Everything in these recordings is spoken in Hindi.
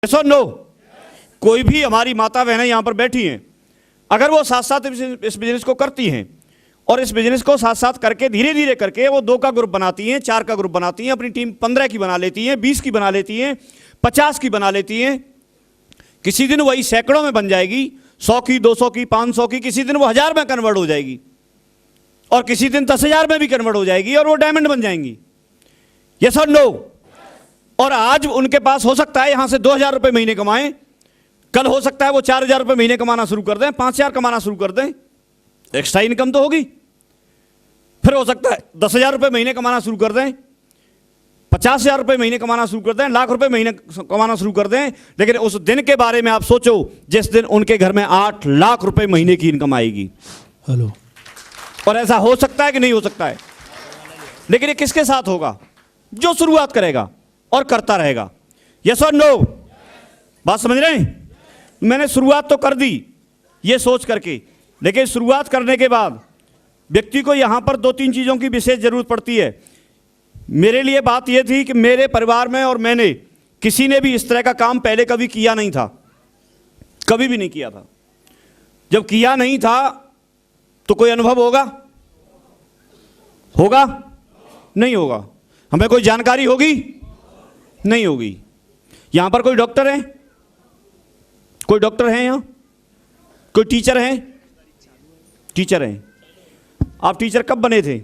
यस और नो? कोई भी हमारी माता बहनें यहाँ पर बैठी हैं, अगर वो साथ साथ इस बिजनेस को करती हैं और इस बिजनेस को साथ साथ करके धीरे धीरे करके वो 2 का ग्रुप बनाती हैं, 4 का ग्रुप बनाती हैं, अपनी टीम 15 की बना लेती हैं, 20 की बना लेती हैं, 50 की बना लेती हैं, किसी दिन वही सैकड़ों में बन जाएगी, 100 की, 200 की, 500 की, किसी दिन वो 1000 में कन्वर्ट हो जाएगी और किसी दिन 10,000 में भी कन्वर्ट हो जाएगी और वो डायमंड बन जाएंगी। यस और नो? और आज उनके पास हो सकता है यहां से 2,000 रुपये महीने कमाएं, कल हो सकता है वो 4,000 रुपये महीने कमाना शुरू कर दें, 5,000 कमाना शुरू कर दें, एक्स्ट्रा इनकम तो होगी। फिर हो सकता है 10,000 रुपये महीने कमाना शुरू कर दें, 50,000 रुपये महीने कमाना शुरू कर दें, लाख रुपए महीने कमाना शुरू कर दें। लेकिन उस दिन के बारे में आप सोचो जिस दिन उनके घर में 8 लाख रुपए महीने की इनकम आएगी। हेलो। और ऐसा हो सकता है कि नहीं हो सकता है? लेकिन ये किसके साथ होगा? जो शुरुआत करेगा और करता रहेगा। यस और नो? बात समझ रहे हैं? मैंने शुरुआत तो कर दी ये सोच करके, लेकिन शुरुआत करने के बाद व्यक्ति को यहां पर 2-3 चीजों की विशेष जरूरत पड़ती है। मेरे लिए बात यह थी कि मेरे परिवार में और मैंने किसी ने भी इस तरह का काम पहले कभी किया नहीं था, कभी भी नहीं किया था। जब किया नहीं था तो कोई अनुभव होगा? होगा? नहीं होगा। हमें कोई जानकारी होगी? नहीं होगी। यहां पर कोई डॉक्टर है? कोई डॉक्टर है यहां? कोई टीचर है? टीचर हैं। आप टीचर कब बने थे?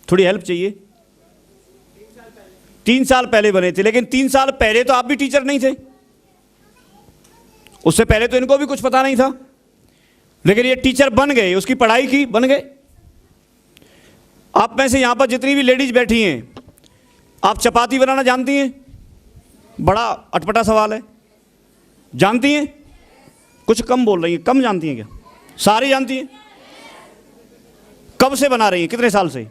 थोड़ी हेल्प चाहिए। 3 साल पहले बने थे, लेकिन 3 साल पहले तो आप भी टीचर नहीं थे, उससे पहले तो इनको भी कुछ पता नहीं था, लेकिन ये टीचर बन गए, उसकी पढ़ाई की, बन गए। आप में से यहां पर जितनी भी लेडीज बैठी हैं, आप चपाती बनाना जानती हैं? बड़ा अटपटा सवाल है। जानती हैं? कुछ कम बोल रही हैं। कम जानती हैं क्या? सारी जानती हैं? कब से बना रही हैं? कितने साल से?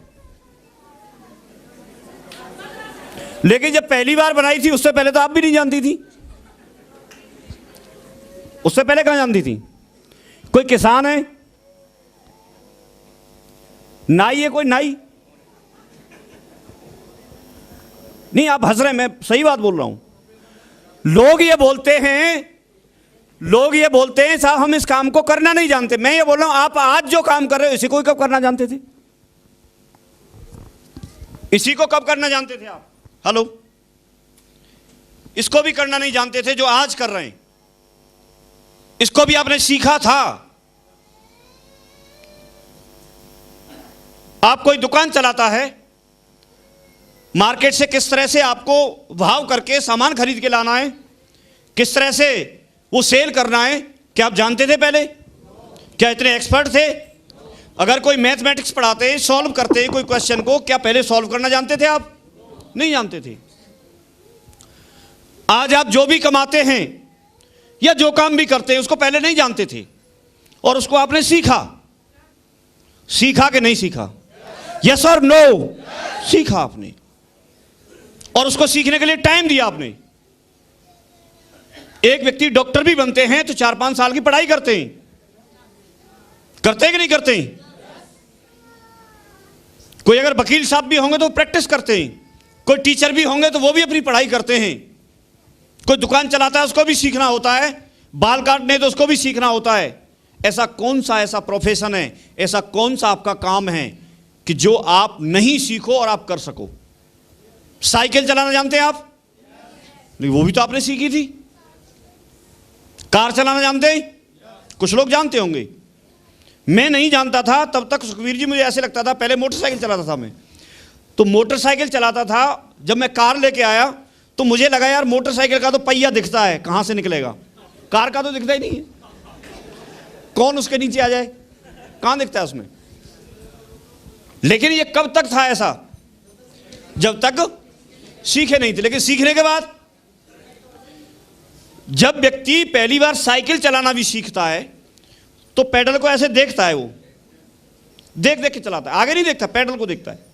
लेकिन जब पहली बार बनाई थी उससे पहले तो आप भी नहीं जानती थी। उससे पहले कहां जानती थी? कोई किसान है? नाई है? कोई नाई? नहीं, आप हंस रहे हैं, मैं सही बात बोल रहा हूं। लोग ये बोलते हैं साहब हम इस काम को करना नहीं जानते। मैं ये बोल रहा हूं आप आज जो काम कर रहे हो इसी को कब करना जानते थे? इसी को कब करना जानते थे आप? हेलो। इसको भी करना नहीं जानते थे जो आज कर रहे हैं। इसको भी आपने सीखा था। आप कोई दुकान चलाता है, मार्केट से किस तरह से आपको भाव करके सामान खरीद के लाना है, किस तरह से वो सेल करना है, क्या आप जानते थे पहले? क्या इतने एक्सपर्ट थे? अगर कोई मैथमेटिक्स पढ़ाते हैं, सॉल्व करते हैं कोई क्वेश्चन को, क्या पहले सॉल्व करना जानते थे आप? नहीं जानते थे। आज आप जो भी कमाते हैं या जो काम भी करते हैं उसको पहले नहीं जानते थे और उसको आपने सीखा। सीखा कि नहीं सीखा? यस और नो? सीखा आपने और उसको सीखने के लिए टाइम दिया आपने। एक व्यक्ति डॉक्टर भी बनते हैं तो 4-5 साल की पढ़ाई करते हैं कि नहीं करते हैं? कोई अगर वकील साहब भी होंगे तो प्रैक्टिस करते हैं, कोई टीचर भी होंगे तो वो भी अपनी पढ़ाई करते हैं, कोई दुकान चलाता है उसको भी सीखना होता है, बाल काटने तो उसको भी सीखना होता है। ऐसा कौन सा ऐसा प्रोफेशन है, ऐसा कौन सा आपका काम है कि जो आप नहीं सीखो और आप कर सको? साइकिल चलाना जानते हैं आप? नहीं, वो भी तो आपने सीखी थी। कार चलाना जानते हैं? कुछ लोग जानते होंगे। मैं नहीं जानता था तब तक सुखवीर जी, मुझे ऐसे लगता था, पहले मोटरसाइकिल चलाता था मैं, तो मोटरसाइकिल चलाता था। जब मैं कार लेके आया तो मुझे लगा यार मोटरसाइकिल का तो पहिया दिखता है, कहां से निकलेगा? कार का तो दिखता ही नहीं है, कौन उसके नीचे आ जाए, कहां दिखता है उसमें? लेकिन ये कब तक था ऐसा? जब तक सीखे नहीं थे। लेकिन सीखने के बाद जब व्यक्ति पहली बार साइकिल चलाना भी सीखता है तो पैडल को ऐसे देखता है, वो देख देख के चलाता है, आगे नहीं देखता, पैडल को देखता है।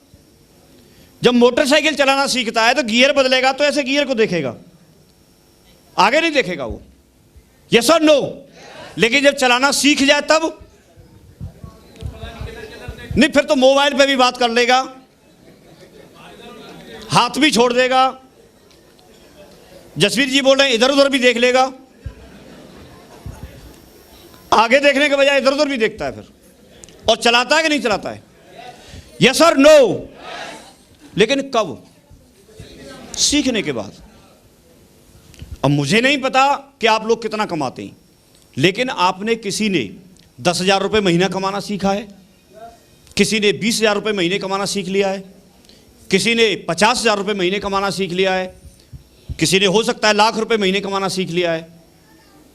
जब मोटरसाइकिल चलाना सीखता है तो गियर बदलेगा तो ऐसे गियर को देखेगा, आगे नहीं देखेगा वो। यस और नो? लेकिन जब चलाना सीख जाए तब नहीं, फिर तो मोबाइल पे भी बात कर लेगा, हाथ भी छोड़ देगा, जसवीर जी बोल रहे हैं इधर उधर भी देख लेगा, आगे देखने के बजाय इधर उधर भी देखता है फिर, और चलाता है कि नहीं चलाता है? यस और नो? लेकिन कब? सीखने के बाद। अब मुझे नहीं पता कि आप लोग कितना कमाते हैं, लेकिन आपने किसी ने 10,000 रुपये महीना कमाना सीखा है, किसी ने 20,000 रुपये महीने कमाना सीख लिया है, किसी ने 50,000 रुपये महीने कमाना सीख लिया है, किसी ने हो सकता है लाख रुपए महीने कमाना सीख लिया है।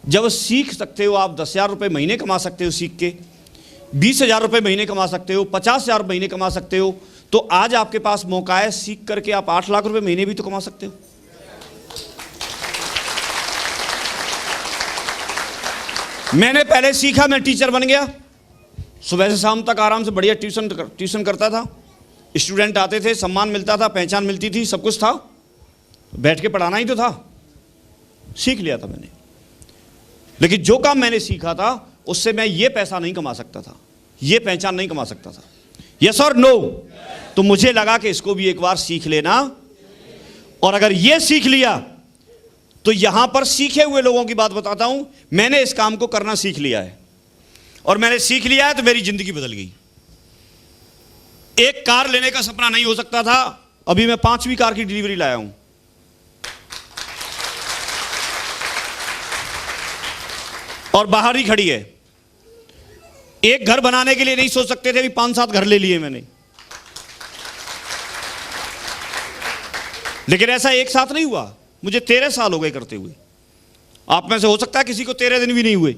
जब सीख सकते हो आप 10,000 रुपये महीने कमा सकते हो सीख के, 20,000 रुपये महीने कमा सकते हो, 50,000 महीने कमा सकते हो, तो आज आपके पास मौका है, सीख करके आप 8 लाख रुपए महीने भी तो कमा सकते हो। मैंने पहले सीखा, मैं टीचर बन गया, सुबह से शाम तक आराम से बढ़िया ट्यूशन करता था, स्टूडेंट आते थे, सम्मान मिलता था, पहचान मिलती थी, सब कुछ था, बैठ के पढ़ाना ही तो था, सीख लिया था मैंने। लेकिन जो काम मैंने सीखा था उससे मैं ये पैसा नहीं कमा सकता था, ये पहचान नहीं कमा सकता था। यस और नो? तो मुझे लगा कि इसको भी एक बार सीख लेना, और अगर ये सीख लिया तो यहां पर सीखे हुए लोगों की बात बताता हूं, मैंने इस काम को करना सीख लिया है, और मैंने सीख लिया है तो मेरी जिंदगी बदल गई। एक कार लेने का सपना नहीं हो सकता था, अभी मैं 5वीं कार की डिलीवरी लाया हूं। और बाहर ही खड़ी है। एक घर बनाने के लिए नहीं सोच सकते थे, अभी 5-7 घर ले लिए मैंने। लेकिन ऐसा एक साथ नहीं हुआ, मुझे 13 साल हो गए करते हुए। आप में से हो सकता है किसी को 13 दिन भी नहीं हुए।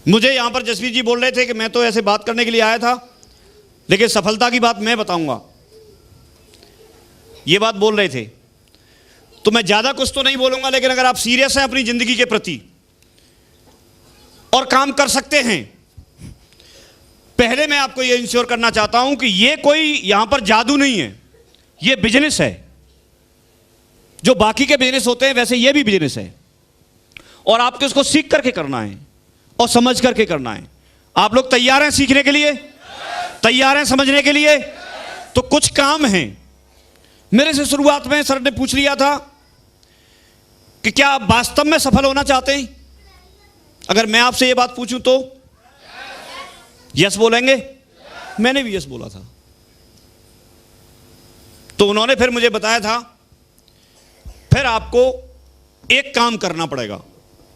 मुझे यहां पर जसवीर जी बोल रहे थे कि मैं तो ऐसे बात करने के लिए आया था, लेकिन सफलता की बात मैं बताऊंगा, ये बात बोल रहे थे। तो मैं ज्यादा कुछ तो नहीं बोलूंगा, लेकिन अगर आप सीरियस हैं अपनी जिंदगी के प्रति और काम कर सकते हैं, पहले मैं आपको यह इंश्योर करना चाहता हूं कि यह कोई यहां पर जादू नहीं है, यह बिजनेस है। जो बाकी के बिजनेस होते हैं वैसे यह भी बिजनेस है, और आपको इसको सीख करके करना है और समझ करके करना है। आप लोग तैयार हैं सीखने के लिए? तैयार हैं समझने के लिए? तो कुछ काम हैं। मेरे से शुरुआत में सर ने पूछ लिया था कि क्या आप वास्तव में सफल होना चाहते हैं? अगर मैं आपसे यह बात पूछूं तो यस बोलेंगे? मैंने भी यस बोला था। तो उन्होंने फिर मुझे बताया था, फिर आपको एक काम करना पड़ेगा।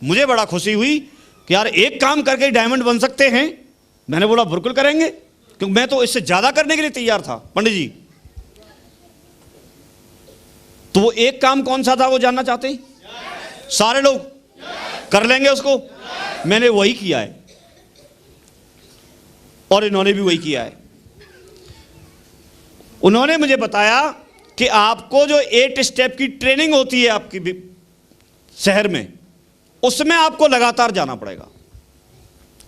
मुझे बड़ा खुशी हुई कि यार एक काम करके डायमंड बन सकते हैं। मैंने बोला बिल्कुल करेंगे, क्योंकि मैं तो इससे ज्यादा करने के लिए तैयार था पंडित जी। तो वो एक काम कौन सा था वो जानना चाहते हैं? सारे लोग कर लेंगे उसको? मैंने वही किया है, और इन्होंने भी वही किया है। उन्होंने मुझे बताया कि आपको जो 8 स्टेप की ट्रेनिंग होती है आपकी शहर में, उसमें आपको लगातार जाना पड़ेगा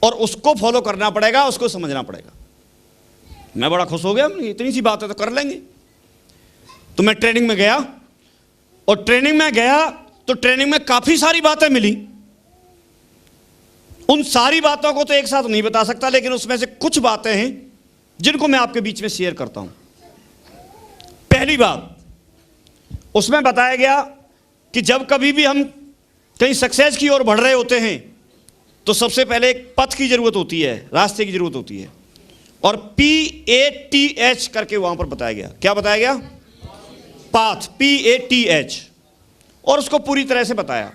और उसको फॉलो करना पड़ेगा, उसको समझना पड़ेगा। मैं बड़ा खुश हो गया, इतनी सी बात है तो कर लेंगे। तो मैं ट्रेनिंग में गया, और ट्रेनिंग में गया तो ट्रेनिंग में काफी सारी बातें मिली। उन सारी बातों को तो एक साथ नहीं बता सकता, लेकिन उसमें से कुछ बातें हैं जिनको मैं आपके बीच में शेयर करता हूं। पहली बात, उसमें बताया गया कि जब कभी भी हम कहीं सक्सेस की ओर बढ़ रहे होते हैं तो सबसे पहले एक पथ की जरूरत होती है, रास्ते की जरूरत होती है, और PATH करके वहां पर बताया गया। क्या बताया गया? पाथ, PATH, और उसको पूरी तरह से बताया।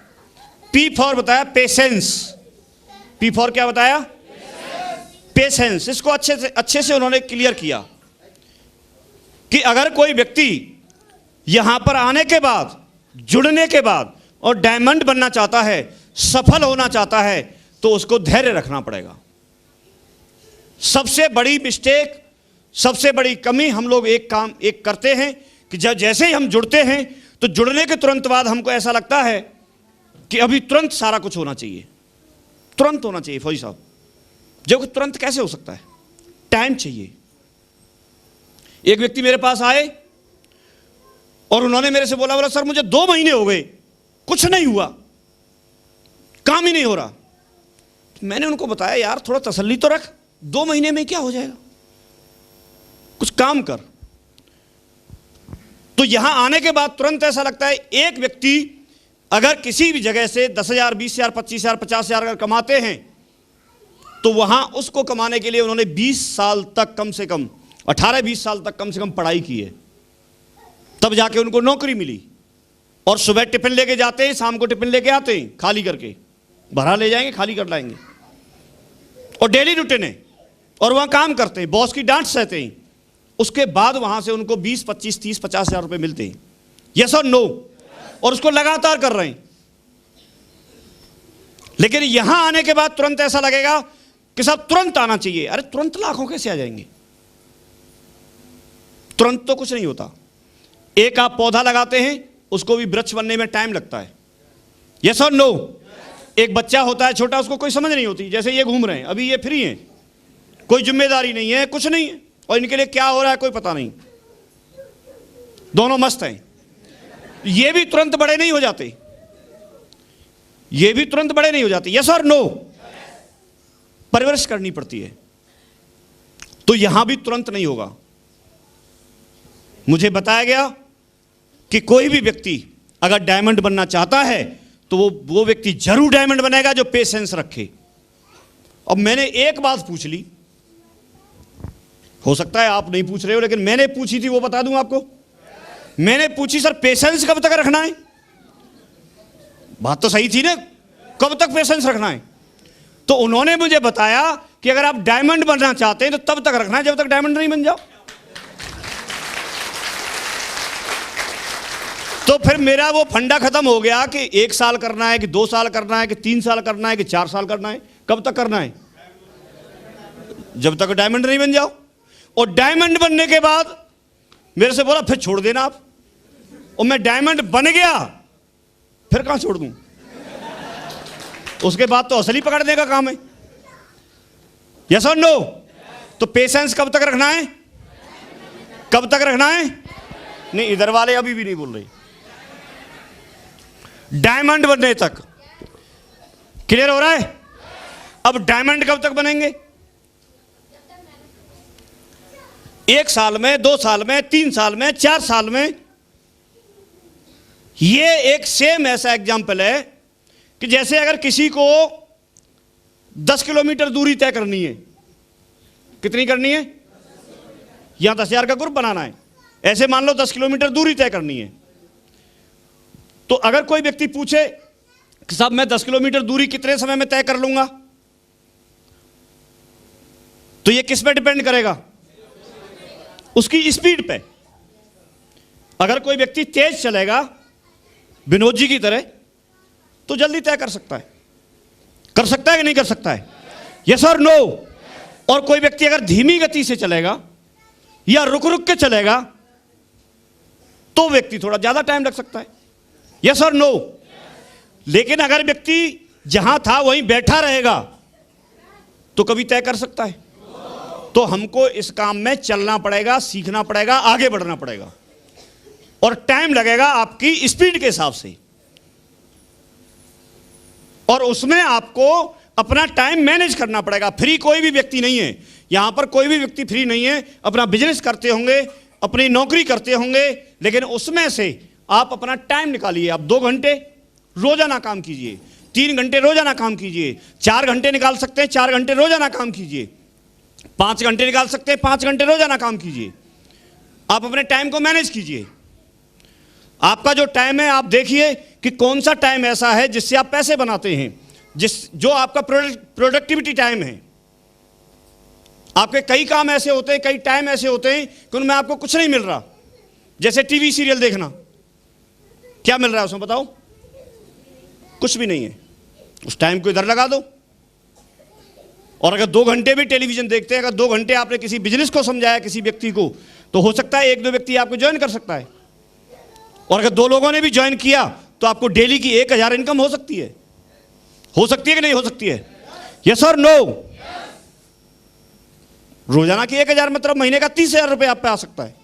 P फॉर बताया पेशेंस। P फॉर क्या बताया? पेशेंस। इसको अच्छे से उन्होंने क्लियर किया कि अगर कोई व्यक्ति यहां पर आने के बाद, जुड़ने के बाद और डायमंड बनना चाहता है, सफल होना चाहता है, तो उसको धैर्य रखना पड़ेगा। सबसे बड़ी मिस्टेक, सबसे बड़ी कमी हम लोग एक करते हैं कि जब जैसे ही हम जुड़ते हैं तो जुड़ने के तुरंत बाद हमको ऐसा लगता है कि अभी तुरंत सारा कुछ होना चाहिए, तुरंत होना चाहिए फौजी साहब। जो तुरंत कैसे हो सकता है? टाइम चाहिए। एक व्यक्ति मेरे पास आए और उन्होंने मेरे से बोला सर मुझे 2 महीने हो गए, कुछ नहीं हुआ, काम ही नहीं हो रहा। मैंने उनको बताया यार थोड़ा तसल्ली तो रख, 2 महीने में क्या हो जाएगा, कुछ काम कर। तो यहां आने के बाद तुरंत ऐसा लगता है एक व्यक्ति अगर किसी भी जगह से 10,000, 20,000, 25,000, 50,000 अगर कमाते हैं तो वहां उसको कमाने के लिए उन्होंने 20 साल तक कम से कम 18-20 साल तक कम से कम पढ़ाई की है, तब जाके उनको नौकरी मिली। और सुबह टिफिन लेके जाते हैं, शाम को टिफिन लेके आते हैं, खाली करके भरा ले जाएंगे, खाली कर लाएंगे, और डेली रूटीन है, और वहां काम करते हैं, बॉस की डांट सहते हैं, उसके बाद वहां से उनको 20, 25, 30, 50,000 रुपए मिलते हैं। यस और नो? और उसको लगातार कर रहे हैं। लेकिन यहां आने के बाद तुरंत ऐसा लगेगा कि साहब तुरंत आना चाहिए। अरे तुरंत लाखों कैसे आ जाएंगे? तुरंत तो कुछ नहीं होता। एक आप पौधा लगाते हैं, उसको भी वृक्ष बनने में टाइम लगता है। यस और नो? एक बच्चा होता है छोटा, उसको कोई समझ नहीं होती, जैसे ये घूम रहे हैं, अभी ये फ्री हैं, कोई जिम्मेदारी नहीं है, कुछ नहीं है, और इनके लिए क्या हो रहा है कोई पता नहीं, दोनों मस्त हैं। ये भी तुरंत बड़े नहीं हो जाते, ये भी तुरंत बड़े नहीं हो जाते। यस और नो? परवरिश करनी पड़ती है। तो यहां भी तुरंत नहीं होगा। मुझे बताया गया कि कोई भी व्यक्ति अगर डायमंड बनना चाहता है तो वो व्यक्ति जरूर डायमंड बनेगा जो पेशेंस रखे। अब मैंने एक बात पूछ ली, हो सकता है आप नहीं पूछ रहे हो, लेकिन मैंने पूछी थी, वो बता दूं आपको। मैंने पूछी, सर पेशेंस कब तक रखना है? बात तो सही थी ना, कब तक पेशेंस रखना है? तो उन्होंने मुझे बताया कि अगर आप डायमंड बनना चाहते हैं तो तब तक रखना है जब तक डायमंड नहीं बन जाओ। तो फिर मेरा वो फंडा खत्म हो गया कि 1 साल करना है कि 2 साल करना है कि 3 साल करना है कि 4 साल करना है। कब तक करना है? जब तक डायमंड नहीं बन जाओ। और डायमंड बनने के बाद मेरे से बोला फिर छोड़ देना आप। और मैं डायमंड बन गया, फिर कहां छोड़ दूं? उसके बाद तो असली पकड़ने का काम है। यस और नो? तो पेशेंस कब तक रखना है? कब तक रखना है? नहीं, इधर वाले अभी भी नहीं बोल रहे। डायमंड बनने तक। क्लियर हो रहा है? अब डायमंड कब तक बनेंगे? 1 साल में, 2 साल में, 3 साल में, 4 साल में। ये एक सेम ऐसा एग्जाम्पल है कि जैसे अगर किसी को 10 किलोमीटर दूरी तय करनी है। कितनी करनी है? यहां 10,000 का ग्रुप बनाना है, ऐसे मान लो 10 किलोमीटर दूरी तय करनी है। तो अगर कोई व्यक्ति पूछे कि साहब मैं 10 किलोमीटर दूरी कितने समय में तय कर लूंगा, तो ये किस पे डिपेंड करेगा? उसकी स्पीड पे। अगर कोई व्यक्ति तेज चलेगा विनोद जी की तरह तो जल्दी तय कर सकता है। कर सकता है कि नहीं कर सकता है? यस और नो? और कोई व्यक्ति अगर धीमी गति से चलेगा या रुक रुक के चलेगा तो व्यक्ति थोड़ा ज्यादा टाइम लग सकता है। यस और नो? लेकिन अगर व्यक्ति जहां था वहीं बैठा रहेगा तो कभी तय कर सकता है। तो हमको इस काम में चलना पड़ेगा, सीखना पड़ेगा, आगे बढ़ना पड़ेगा, और टाइम लगेगा आपकी स्पीड के हिसाब से। और उसमें आपको अपना टाइम मैनेज करना पड़ेगा। फ्री कोई भी व्यक्ति नहीं है यहां पर, कोई भी व्यक्ति फ्री नहीं है। अपना बिजनेस करते होंगे, अपनी नौकरी करते होंगे, लेकिन उसमें से आप अपना टाइम निकालिए। आप 2 घंटे रोजाना काम कीजिए, 3 घंटे रोजाना काम कीजिए, 4 घंटे निकाल सकते हैं 4 घंटे रोजाना काम कीजिए, 5 घंटे निकाल सकते हैं 5 घंटे रोजाना काम कीजिए। आप अपने टाइम को मैनेज कीजिए। आपका जो टाइम है आप देखिए कि कौन सा टाइम ऐसा है जिससे आप पैसे बनाते हैं, जो आपका प्रोडक्टिविटी टाइम है। आपके कई काम ऐसे होते हैं, कई टाइम ऐसे होते हैं कि उनमें आपको कुछ नहीं मिल रहा। जैसे टीवी सीरियल देखना, क्या मिल रहा है उसमें बताओ? कुछ भी नहीं है। उस टाइम को इधर लगा दो। और अगर 2 घंटे भी टेलीविजन देखते हैं, अगर 2 घंटे आपने किसी बिजनेस को समझाया किसी व्यक्ति को, तो हो सकता है 1-2 व्यक्ति आपको ज्वाइन कर सकता है। और अगर 2 लोगों ने भी ज्वाइन किया तो आपको डेली की 1,000 इनकम हो सकती है। हो सकती है कि नहीं हो सकती है? यस और नो? रोजाना की 1,000 मतलब महीने का 30,000 रुपए आप पे आ सकता है।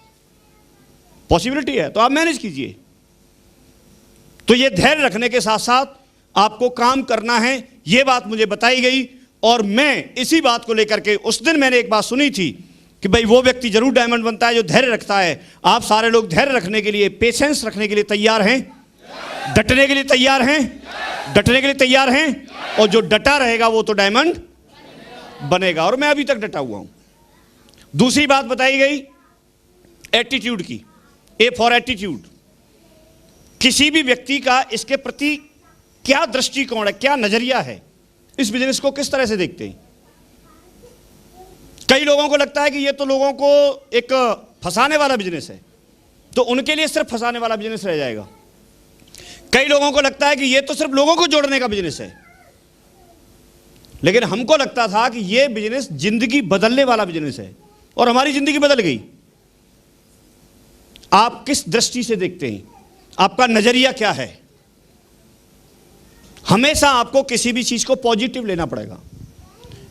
पॉसिबिलिटी है, तो आप मैनेज कीजिए। तो ये धैर्य रखने के साथ साथ आपको काम करना है, ये बात मुझे बताई गई। और मैं इसी बात को लेकर के, उस दिन मैंने एक बात सुनी थी कि भाई वो व्यक्ति जरूर डायमंड बनता है जो धैर्य रखता है। आप सारे लोग धैर्य रखने के लिए, पेशेंस रखने के लिए तैयार हैं? डटने के लिए तैयार हैं? डटने के लिए तैयार हैं? और जो डटा रहेगा वो तो डायमंड बनेगा। और मैं अभी तक डटा हुआ हूं। दूसरी बात बताई गई एटीट्यूड की, ए फॉर एटीट्यूड। किसी भी व्यक्ति का इसके प्रति क्या दृष्टिकोण है, क्या नजरिया है, इस बिजनेस को किस तरह से देखते हैं। कई लोगों को लगता है कि ये तो लोगों को एक फंसाने वाला बिजनेस है, तो उनके लिए सिर्फ फंसाने वाला बिजनेस रह जाएगा। कई लोगों को लगता है कि ये तो सिर्फ लोगों को जोड़ने का बिजनेस है, लेकिन हमको लगता था कि ये बिजनेस जिंदगी बदलने वाला बिजनेस है, और हमारी जिंदगी बदल गई। आप किस दृष्टि से देखते हैं, आपका नजरिया क्या है। हमेशा आपको किसी भी चीज को पॉजिटिव लेना पड़ेगा,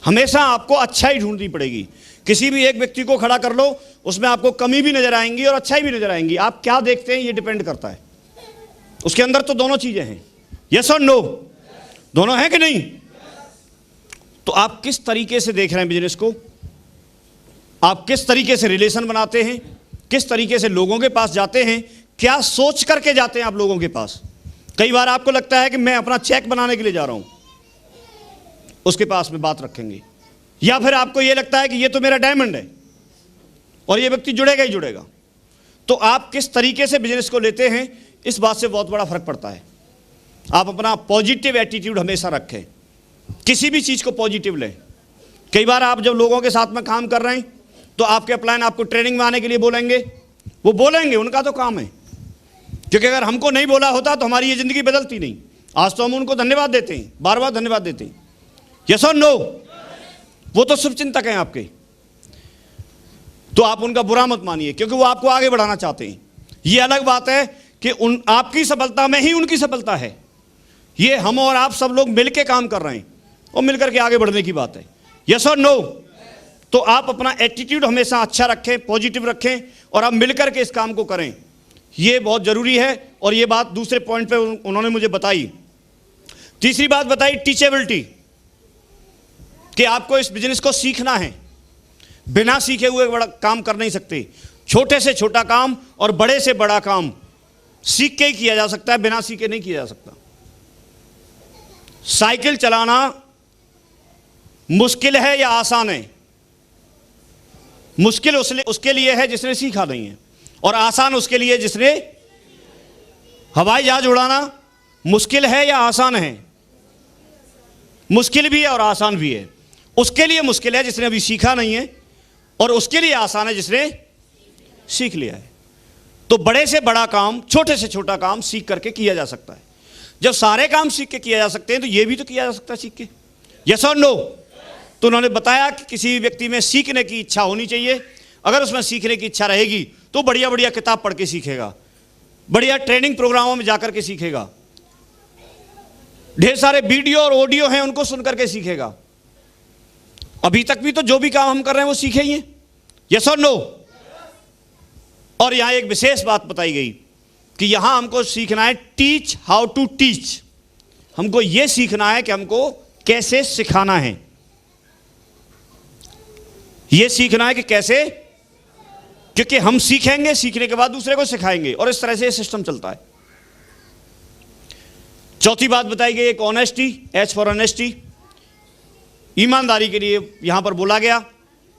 हमेशा आपको अच्छाई ढूंढनी पड़ेगी। किसी भी एक व्यक्ति को खड़ा कर लो, उसमें आपको कमी भी नजर आएंगी और अच्छाई भी नजर आएंगी। आप क्या देखते हैं ये डिपेंड करता है। उसके अंदर तो दोनों चीजें हैं, यस और नो, दोनों हैं कि नहीं। तो आप किस तरीके से देख रहे हैं बिजनेस को, आप किस तरीके से रिलेशन बनाते हैं, किस तरीके से लोगों के पास जाते हैं, क्या सोच करके जाते हैं आप लोगों के पास। कई बार आपको लगता है कि मैं अपना चेक बनाने के लिए जा रहा हूं, उसके पास में बात रखेंगे, या फिर आपको यह लगता है कि ये तो मेरा डायमंड है और ये व्यक्ति जुड़ेगा ही जुड़ेगा। तो आप किस तरीके से बिजनेस को लेते हैं, इस बात से बहुत बड़ा फर्क पड़ता है। आप अपना पॉजिटिव एटीट्यूड हमेशा रखें, किसी भी चीज को पॉजिटिव लें। कई बार आप जब लोगों के साथ में काम कर रहे हैं तो आपके अपलाइन आपको ट्रेनिंग में आने के लिए बोलेंगे, वो बोलेंगे, उनका तो काम है। क्योंकि अगर हमको नहीं बोला होता तो हमारी ये जिंदगी बदलती नहीं। आज तो हम उनको धन्यवाद देते हैं, बार बार धन्यवाद देते हैं, यस और नो। वो तो शुभचिंतक हैं आपके, तो आप उनका बुरा मत मानिए, क्योंकि वो आपको आगे बढ़ाना चाहते हैं। ये अलग बात है कि आपकी सफलता में ही उनकी सफलता है। ये हम और आप सब लोग मिलकर काम कर रहे हैं और मिलकर के आगे बढ़ने की बात है, यस और नो। तो आप अपना एटीट्यूड हमेशा अच्छा रखें, पॉजिटिव रखें, और आप मिलकर के इस काम को करें। ये बहुत जरूरी है। और ये बात दूसरे पॉइंट पे उन्होंने मुझे बताई। तीसरी बात बताई टीचेबिलिटी, कि आपको इस बिजनेस को सीखना है। बिना सीखे हुए बड़ा काम कर नहीं सकते। छोटे से छोटा काम और बड़े से बड़ा काम सीख के ही किया जा सकता है, बिना सीखे नहीं किया जा सकता। साइकिल चलाना मुश्किल है या आसान है? मुश्किल उसके लिए है जिसने सीखा नहीं है, और आसान उसके लिए जिसने। हवाई जहाज उड़ाना मुश्किल है या आसान है? मुश्किल भी है और आसान भी है। उसके लिए मुश्किल है जिसने अभी सीखा नहीं है, और उसके लिए आसान है जिसने सीख लिया है। तो बड़े से बड़ा काम, छोटे से छोटा काम सीख करके किया जा सकता है। जब सारे काम सीख के किया जा सकते हैं तो ये भी तो किया जा सकता है सीख के, यस और नो। तो उन्होंने बताया कि किसी व्यक्ति में सीखने की इच्छा होनी चाहिए। अगर उसमें सीखने की इच्छा रहेगी तो बढ़िया बढ़िया किताब पढ़ के सीखेगा, बढ़िया ट्रेनिंग प्रोग्रामों में जाकर के सीखेगा, ढेर सारे वीडियो और ऑडियो हैं उनको सुन करके सीखेगा। अभी तक भी तो जो भी काम हम कर रहे हैं वो सीखे ही हैं, यस और नो। और यहां एक विशेष बात बताई गई कि यहां हमको सीखना है टीच हाउ टू टीच। हमको यह सीखना है कि हमको कैसे सिखाना है। यह सीखना है कि कैसे, क्योंकि हम सीखेंगे, सीखने के बाद दूसरे को सिखाएंगे, और इस तरह से सिस्टम चलता है। चौथी बात बताई गई एक ऑनेस्टी, एच फॉर ऑनेस्टी, ईमानदारी के लिए यहां पर बोला गया।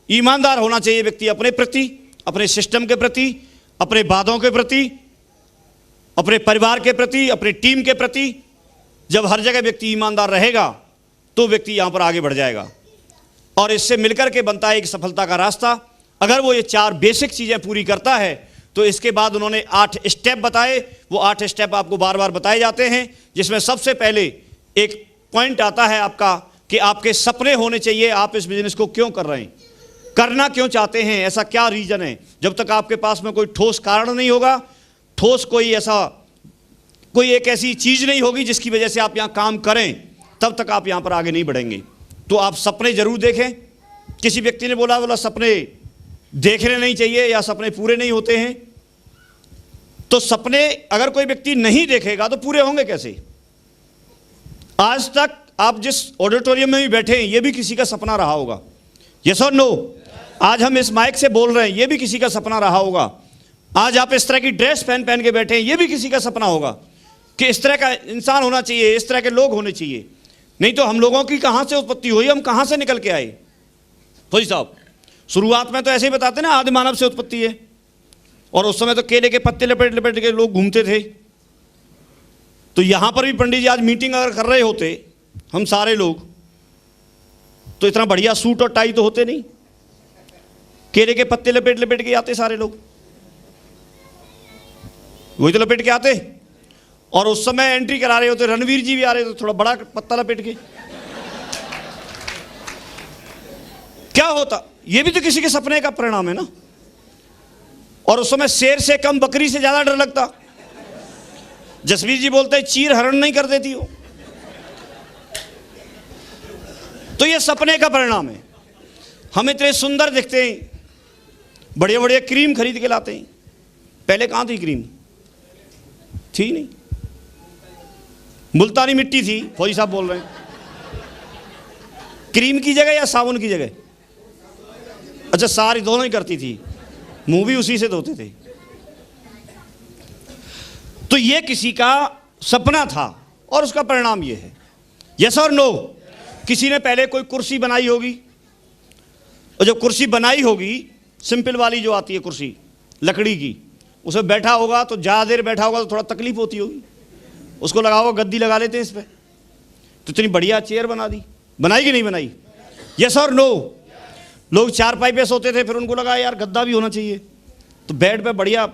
ईमानदार होना चाहिए व्यक्ति अपने प्रति, अपने सिस्टम के प्रति, अपने वादों के प्रति, अपने परिवार के प्रति, अपनी टीम के प्रति। जब हर जगह व्यक्ति ईमानदार रहेगा तो व्यक्ति यहां पर आगे बढ़ जाएगा, और इससे मिलकर के बनता है एक सफलता का रास्ता। अगर वो ये 4 बेसिक चीजें पूरी करता है तो इसके बाद उन्होंने 8 स्टेप बताए। वो 8 स्टेप आपको बार बार बताए जाते हैं, जिसमें सबसे पहले एक पॉइंट आता है आपका कि आपके सपने होने चाहिए। आप इस बिजनेस को क्यों कर रहे हैं, करना क्यों चाहते हैं, ऐसा क्या रीजन है। जब तक आपके पास में कोई ठोस कारण नहीं होगा, ठोस कोई एक ऐसी चीज नहीं होगी जिसकी वजह से आप यहां काम करें, तब तक आप यहां पर आगे नहीं बढ़ेंगे। तो आप सपने जरूर देखें। किसी व्यक्ति ने बोला सपने देखने नहीं चाहिए या सपने पूरे नहीं होते हैं। तो सपने अगर कोई व्यक्ति नहीं देखेगा तो पूरे होंगे कैसे। आज तक आप जिस ऑडिटोरियम में भी बैठे हैं, ये भी किसी का सपना रहा होगा, यस और नो। आज हम इस माइक से बोल रहे हैं, ये भी किसी का सपना रहा होगा। आज आप इस तरह की ड्रेस पहन पहन के बैठे हैं, ये भी किसी का सपना होगा कि इस तरह का इंसान होना चाहिए, इस तरह के लोग होने चाहिए। नहीं तो हम लोगों की कहाँ से उत्पत्ति हुई, हम कहाँ से निकल के आए? फौजी साहब, शुरुआत में तो ऐसे ही बताते ना, आदि मानव से उत्पत्ति है। और उस समय तो केले के पत्ते लपेट लपेट के लोग घूमते थे। तो यहाँ पर भी पंडित जी आज मीटिंग अगर कर रहे होते, हम सारे लोग, तो इतना बढ़िया सूट और टाई तो होते नहीं, केले के पत्ते लपेट लपेट के आते सारे लोग, वही तो लपेट के आते। और उस समय एंट्री करा रहे होते, रणवीर जी भी आ रहे थे, थोड़ा बड़ा पत्ता लपेट के। क्या होता? ये भी तो किसी के सपने का परिणाम है ना। और उस समय शेर से कम बकरी से ज्यादा डर लगता। जसवीर जी बोलते हैं चीर हरण नहीं कर देती हो। तो ये सपने का परिणाम है। हम इतने सुंदर दिखते हैं, बढ़िया बढ़िया क्रीम खरीद के लाते हैं। पहले कहां थी क्रीम? थी नहीं, मुल्तानी मिट्टी थी। फौजी साहब बोल रहे हैं क्रीम की जगह या साबुन की जगह? अच्छा, सारी दोनों ही करती थी, मुंह भी उसी से धोते थे। तो ये किसी का सपना था और उसका परिणाम ये है। यस और नो? किसी ने पहले कोई कुर्सी बनाई होगी, और जब कुर्सी बनाई होगी, सिंपल वाली जो आती है कुर्सी लकड़ी की, उसमें बैठा होगा तो ज़्यादा देर बैठा होगा तो थोड़ा तकलीफ होती होगी। उसको लगा हुआ गद्दी लगा लेते हैं इस पर, तो इतनी बढ़िया चेयर बना दी। बनाई कि नहीं बनाई? यस और नो? लोग चारपाई पे सोते थे, फिर उनको लगा यार गद्दा भी होना चाहिए, तो बेड पे बढ़िया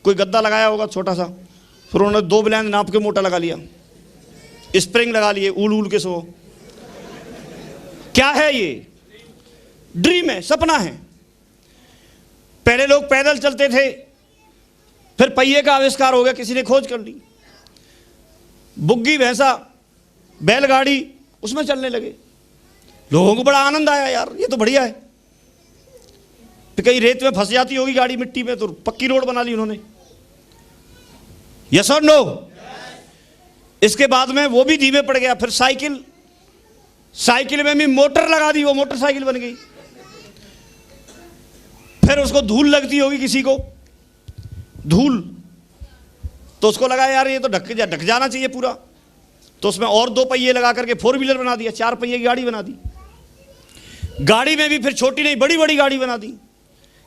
कोई गद्दा लगाया होगा छोटा सा, फिर उन्होंने 2 ब्लेंड नाप के मोटा लगा लिया, स्प्रिंग लगा लिए, ऊल ऊल के सो। क्या है ये? ड्रीम है, सपना है। पहले लोग पैदल चलते थे, फिर पहिए का आविष्कार हो गया, किसी ने खोज कर ली। बुग्गी भैंसा, बैलगाड़ी, उसमें चलने लगे। लोगों को बड़ा आनंद आया, यार ये तो बढ़िया है। फिर कहीं रेत में फंस जाती होगी गाड़ी मिट्टी में, तो पक्की रोड बना ली उन्होंने। यस और नो? इसके बाद में वो भी धीमे पड़ गया। फिर साइकिल, साइकिल में भी मोटर लगा दी, वो मोटरसाइकिल बन गई। फिर उसको धूल लगती होगी किसी को, धूल, तो उसको लगा यार ये तो ढक जाना चाहिए पूरा, तो उसमें और 2 पहिए लगा करके 4 व्हीलर बना दिया, 4 पहिए की गाड़ी बना दी। गाड़ी में भी फिर छोटी नहीं बड़ी बड़ी गाड़ी बना दी।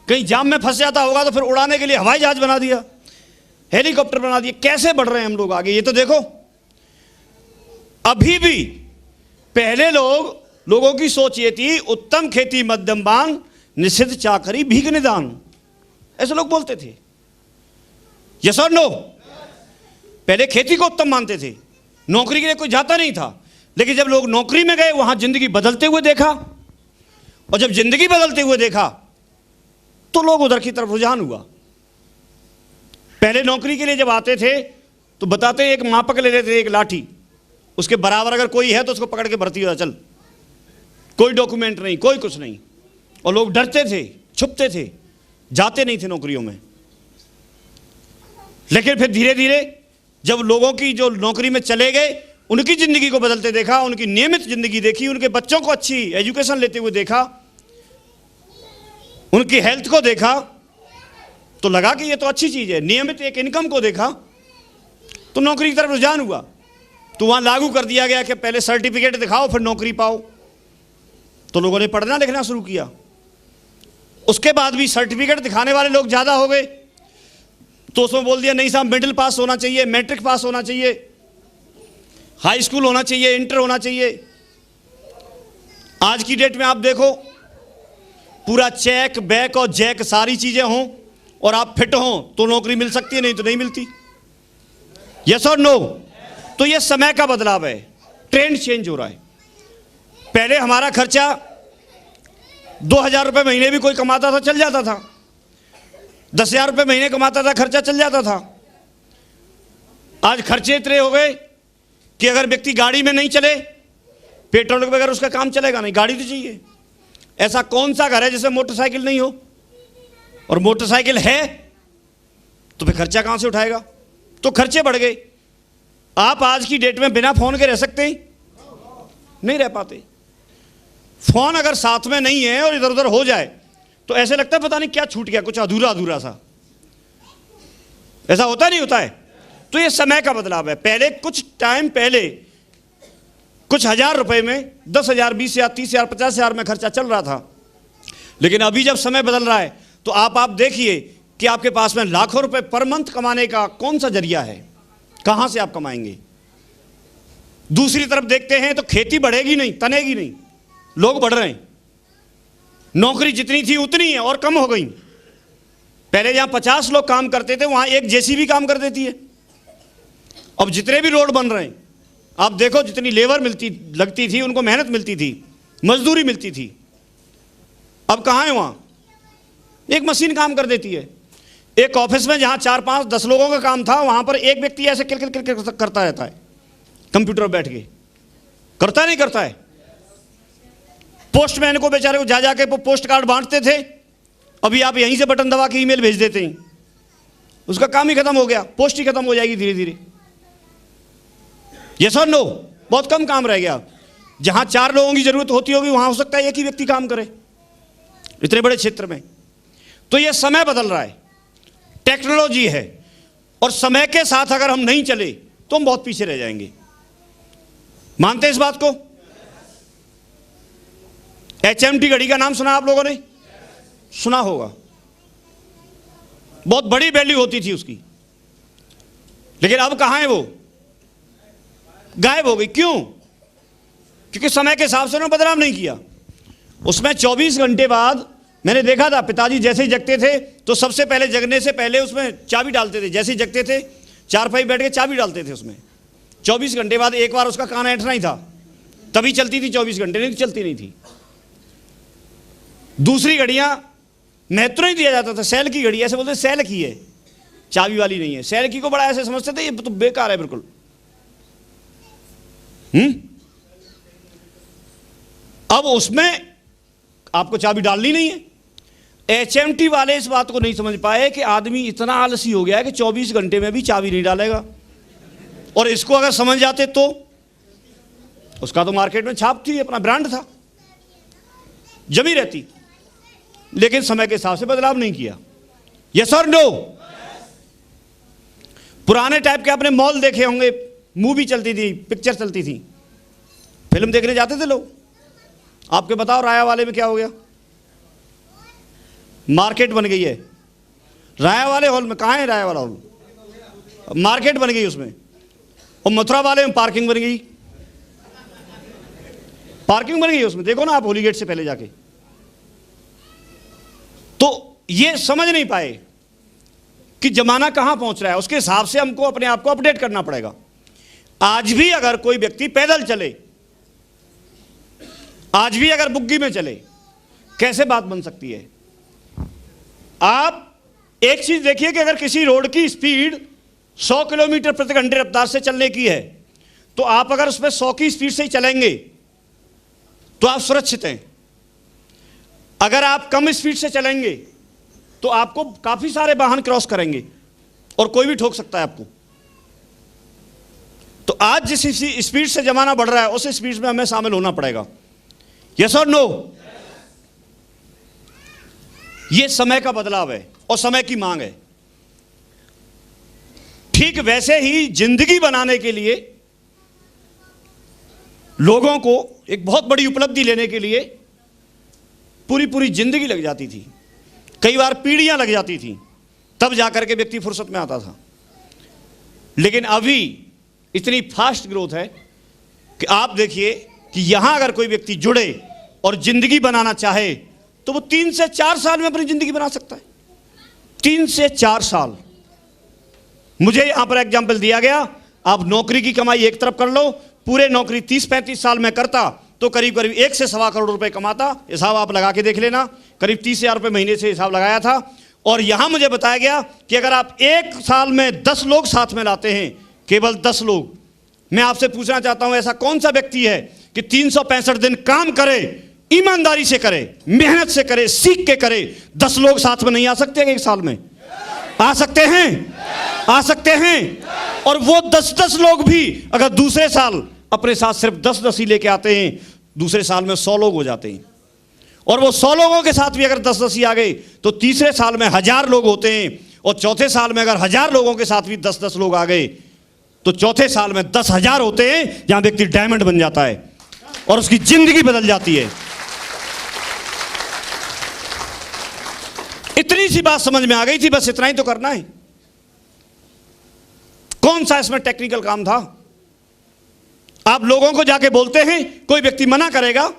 कहीं जाम में फंस जाता होगा तो फिर उड़ाने के लिए हवाई जहाज बना दिया, हेलीकॉप्टर बना दिए। कैसे बढ़ रहे हैं हम लोग आगे, ये तो देखो। अभी भी पहले लोगों की सोच ये थी, उत्तम खेती मध्यम बान, निषिद्ध चाकरी भीख निदान, ऐसे लोग बोलते थे। यस और नो? पहले खेती को उत्तम मानते थे, नौकरी के लिए कोई जाता नहीं था। लेकिन जब लोग नौकरी में गए, वहां जिंदगी बदलते हुए देखा, और जब जिंदगी बदलते हुए देखा तो लोग उधर की तरफ रुझान हुआ। पहले नौकरी के लिए जब आते थे तो बताते एक मापक ले लेते थे, एक लाठी, उसके बराबर अगर कोई है तो उसको पकड़ के भर्ती हो जा, चल, कोई डॉक्यूमेंट नहीं, कोई कुछ नहीं। और लोग डरते थे, छुपते थे, जाते नहीं थे नौकरियों में। लेकिन फिर धीरे धीरे जब लोगों की जो नौकरी में चले गए, उनकी जिंदगी को बदलते देखा, उनकी नियमित जिंदगी देखी, उनके बच्चों को अच्छी एजुकेशन लेते हुए देखा, उनकी हेल्थ को देखा, तो लगा कि ये तो अच्छी चीज है। नियमित एक इनकम को देखा तो नौकरी की तरफ रुझान हुआ। तो वहां लागू कर दिया गया कि पहले सर्टिफिकेट दिखाओ फिर नौकरी पाओ। तो लोगों ने पढ़ना लिखना शुरू किया। उसके बाद भी सर्टिफिकेट दिखाने वाले लोग ज्यादा हो गए, तो उसमें बोल दिया नहीं साहब, मिडिल पास होना चाहिए, मैट्रिक पास होना चाहिए, हाई स्कूल होना चाहिए, इंटर होना चाहिए। आज की डेट में आप देखो, पूरा चेक बैक और जैक सारी चीजें हों और आप फिट हों तो नौकरी मिल सकती है, नहीं तो नहीं मिलती। यस और नो? तो ये समय का बदलाव है, ट्रेंड चेंज हो रहा है। पहले हमारा खर्चा 2000 रुपये महीने भी कोई कमाता था, चल जाता था। 10,000 रुपये महीने कमाता था, खर्चा चल जाता था। आज खर्चे इतने हो गए कि अगर व्यक्ति गाड़ी में नहीं चले, पेट्रोल के बगैर उसका काम चलेगा नहीं, गाड़ी तो चाहिए। ऐसा कौन सा घर है जिसमें मोटरसाइकिल नहीं हो? और मोटरसाइकिल है तो फिर खर्चा कहां से उठाएगा? तो खर्चे बढ़ गए। आप आज की डेट में बिना फोन के रह सकते हैं? नहीं रह पाते। फोन अगर साथ में नहीं है और इधर उधर हो जाए तो ऐसे लगता है पता नहीं क्या छूट गया, कुछ अधूरा अधूरा सा। ऐसा होता नहीं होता है? तो ये समय का बदलाव है। पहले कुछ टाइम पहले कुछ हजार रुपए में 10,000, 20,000, 30,000, 50,000 में खर्चा चल रहा था, लेकिन अभी जब समय बदल रहा है तो आप देखिए कि आपके पास में लाखों रुपए पर मंथ कमाने का कौन सा जरिया है, कहां से आप कमाएंगे। दूसरी तरफ देखते हैं तो खेती बढ़ेगी नहीं, तनेगी नहीं, लोग बढ़ रहे हैं। नौकरी जितनी थी उतनी है और कम हो गई। पहले जहां 50 लोग काम करते थे वहां एक जेसीबी काम कर देती है। अब जितने भी रोड बन रहे हैं आप देखो, जितनी लेबर लगती थी, उनको मेहनत मिलती थी, मजदूरी मिलती थी, अब कहां है? वहां एक मशीन काम कर देती है। एक ऑफिस में जहां 4, 5, 10 लोगों का काम था, वहां पर एक व्यक्ति ऐसे किल करता रहता है, कंप्यूटर पर बैठ के करता नहीं करता है। पोस्टमैन को बेचारे को जा जाके पोस्ट कार्ड बांटते थे, अभी आप यहीं से बटन दबा के ईमेल भेज देते हैं, उसका काम ही खत्म हो गया, पोस्ट ही खत्म हो जाएगी धीरे धीरे। यस और नो? बहुत कम काम रह गया। जहां 4 लोगों की जरूरत होती होगी वहां हो सकता है एक ही व्यक्ति काम करे, इतने बड़े क्षेत्र में। तो यह समय बदल रहा है, टेक्नोलॉजी है, और समय के साथ अगर हम नहीं चले तो हम बहुत पीछे रह जाएंगे। मानते हैं इस बात को? HMT घड़ी का नाम सुना आप लोगों ने? सुना होगा। बहुत बड़ी वैल्यू होती थी उसकी, लेकिन अब कहां है? वो गायब हो गई। क्यों? क्योंकि समय के हिसाब से उन्होंने बदलाव नहीं किया। उसमें 24 घंटे बाद मैंने देखा था, पिताजी जैसे ही जगते थे तो सबसे पहले जगने से पहले उसमें चाबी डालते थे। जैसे ही जगते थे चारपाई बैठ के चाबी डालते थे उसमें। 24 घंटे बाद एक बार उसका कान ऐंठना ही था, तभी चलती थी 24 घंटे, नहीं चलती नहीं थी। दूसरी घड़ियां महत्व नहीं दिया जाता था। सेल की घड़ी, ऐसे बोलते सेल की है, चाबी वाली नहीं है। सेल की को बड़ा ऐसे समझते थे, ये तो बेकार है बिल्कुल। अब उसमें आपको चाबी डालनी नहीं है। HMT वाले इस बात को नहीं समझ पाए कि आदमी इतना आलसी हो गया है कि 24 घंटे में भी चाबी नहीं डालेगा, और इसको अगर समझ जाते तो उसका तो मार्केट में छाप थी, अपना ब्रांड था, जमी रहती। लेकिन समय के हिसाब से बदलाव नहीं किया। यस और नो? पुराने टाइप के आपने मॉल देखे होंगे, मूवी चलती थी, पिक्चर चलती थी, फिल्म देखने जाते थे लोग। आपके बताओ राया वाले में क्या हो गया? मार्केट बन गई है राया वाले हॉल में। कहां है राया वाला हॉल? मार्केट बन गई उसमें। और मथुरा वाले में पार्किंग बन गई, पार्किंग बन गई उसमें। देखो ना आप होली गेट से पहले जाके। तो ये समझ नहीं पाए कि जमाना कहां पहुंच रहा है, उसके हिसाब से हमको अपने आप को अपडेट करना पड़ेगा। आज भी अगर कोई व्यक्ति पैदल चले, आज भी अगर बुग्गी में चले, कैसे बात बन सकती है? आप एक चीज देखिए कि अगर किसी रोड की स्पीड 100 किलोमीटर प्रति घंटे रफ्तार से चलने की है, तो आप अगर उसमें 100 की स्पीड से ही चलेंगे तो आप सुरक्षित हैं। अगर आप कम स्पीड से चलेंगे तो आपको काफी सारे वाहन क्रॉस करेंगे और कोई भी ठोक सकता है आपको। तो आज जिस स्पीड से जमाना बढ़ रहा है उस स्पीड में हमें शामिल होना पड़ेगा। यस और नो? यह समय का बदलाव है और समय की मांग है। ठीक वैसे ही जिंदगी बनाने के लिए लोगों को एक बहुत बड़ी उपलब्धि लेने के लिए पूरी पूरी जिंदगी लग जाती थी, कई बार पीढ़ियां लग जाती थी, तब जाकर के व्यक्ति फुर्सत में आता था। लेकिन अभी इतनी फास्ट ग्रोथ है कि आप देखिए कि यहां अगर कोई व्यक्ति जुड़े और जिंदगी बनाना चाहे तो वो 3 से 4 साल में अपनी जिंदगी बना सकता है। 3 से 4 साल। मुझे यहां पर एग्जाम्पल दिया गया, आप नौकरी की कमाई एक तरफ कर लो, पूरे नौकरी 30-35 साल में करता तो करीब करीब 1 से सवा करोड़ रुपए कमाता। हिसाब आप लगा के देख लेना, करीब 30,000 रुपए महीने से हिसाब लगाया था। और यहां मुझे बताया गया कि अगर आप 1 साल में 10 लोग साथ में लाते हैं, केवल 10 लोग, मैं आपसे पूछना चाहता हूं ऐसा कौन सा व्यक्ति है कि 365 दिन काम करे, ईमानदारी से करे, मेहनत से करे, सीख के करे? 10 लोग साथ में नहीं आ सकते? 1 साल में आ सकते हैं, आ सकते हैं। और वो 10-10 लोग भी अगर दूसरे साल अपने साथ सिर्फ 10-10 ही लेके आते हैं, दूसरे साल में 100 लोग हो जाते हैं। और वो 100 लोगों के साथ भी अगर 10-10 ही आ गए तो तीसरे साल में 1000 लोग होते हैं, और चौथे साल में अगर 1000 लोगों के साथ भी 10-10 लोग आ गए तो चौथे साल में 10,000 होते हैं, जहां व्यक्ति डायमंड बन जाता है और उसकी जिंदगी बदल जाती है। इतनी सी बात समझ में आ गई थी, बस इतना ही तो करना है। कौन सा इसमें टेक्निकल काम था? आप लोगों को जाके बोलते हैं, कोई व्यक्ति मना करेगा